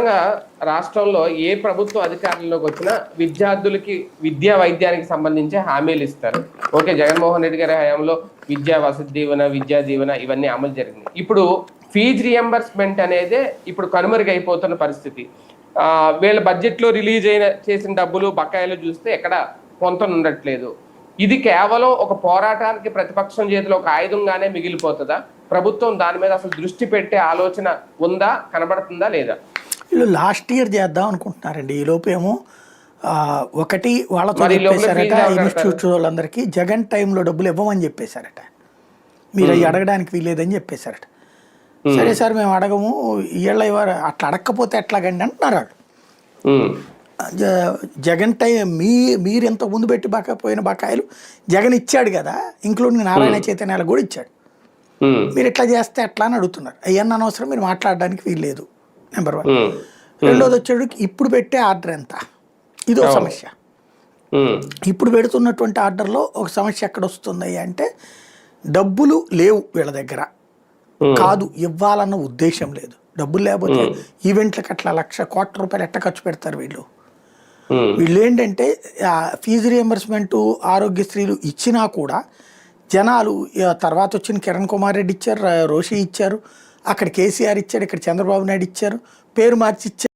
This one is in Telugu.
ప్రధానంగా రాష్ట్రంలో ఏ ప్రభుత్వ అధికారంలోకి వచ్చినా విద్యార్థులకి విద్యా వైద్యానికి సంబంధించి హామీలు ఇస్తారు. ఓకే, జగన్మోహన్ రెడ్డి గారి హయాంలో విద్యా వసతి దీవెన, విద్యా దీవెన ఇవన్నీ అమలు జరిగింది. ఇప్పుడు ఫీజు రియంబర్స్మెంట్ అనేది ఇప్పుడు కనుమరుగైపోతున్న పరిస్థితి. వీళ్ళ బడ్జెట్లో రిలీజ్ చేసిన డబ్బులు బకాయిలు చూస్తే ఎక్కడ కొంత ఉండట్లేదు. ఇది కేవలం ఒక పోరాటానికి ప్రతిపక్షం చేతిలో ఒక ఆయుధంగానే మిగిలిపోతుందా? ప్రభుత్వం దాని మీద అసలు దృష్టి పెట్టే ఆలోచన ఉందా, కనబడుతుందా లేదా? వీళ్ళు లాస్ట్ ఇయర్ చేద్దాం అనుకుంటున్నారండి. ఈ లోపేమో ఒకటి వాళ్ళతో చెప్పేశారట, ఇన్స్టిట్యూట్ వాళ్ళందరికీ జగన్ టైంలో డబ్బులు ఇవ్వమని చెప్పేశారట, మీరు అవి అడగడానికి వీలేదని చెప్పేశారట. సరే సార్ మేము అడగము, వీళ్ళ అట్లా అడగకపోతే ఎట్లాగండి అంటున్నారు వాళ్ళు. జగన్ టైం మీరు ఎంత ముందు పెట్టి పోయిన బకాయిలు జగన్ ఇచ్చాడు కదా, ఇంక్లూడింగ్ నారాయణ చైతన్యాలకు కూడా ఇచ్చాడు. మీరు ఇట్లా చేస్తే ఎట్లా అని అడుగుతున్నారు. అవన్నీ అనవసరం, మీరు మాట్లాడడానికి వీల్లేదు. నెంబర్ 1. రెండోది వచ్చాడు, ఇప్పుడు పెట్టే ఆర్డర్ ఎంత, ఇదో సమస్య. ఇప్పుడు పెడుతున్నటువంటి ఆర్డర్లో ఒక సమస్య ఎక్కడ వస్తుంది అంటే డబ్బులు లేవు వీళ్ళ దగ్గర. కాదు, ఇవ్వాలన్న ఉద్దేశం లేదు. డబ్బులు లేకపోతే ఈవెంట్లకు అట్లా 1,00,000 కోట్ల రూపాయలు ఎట్ట ఖర్చు పెడతారు వీళ్ళు. వీళ్ళు ఏంటంటే ఫీజు రియంబర్స్మెంటు, ఆరోగ్యశ్రీలు ఇచ్చినా కూడా జనాలు తర్వాత వచ్చిన కిరణ్ కుమార్ రెడ్డి ఇచ్చారు, రోషి ఇచ్చారు, అక్కడ కేసీఆర్ ఇచ్చాడు, ఇక్కడ చంద్రబాబు నాయుడు ఇచ్చారు, పేరు మార్చి ఇచ్చారు.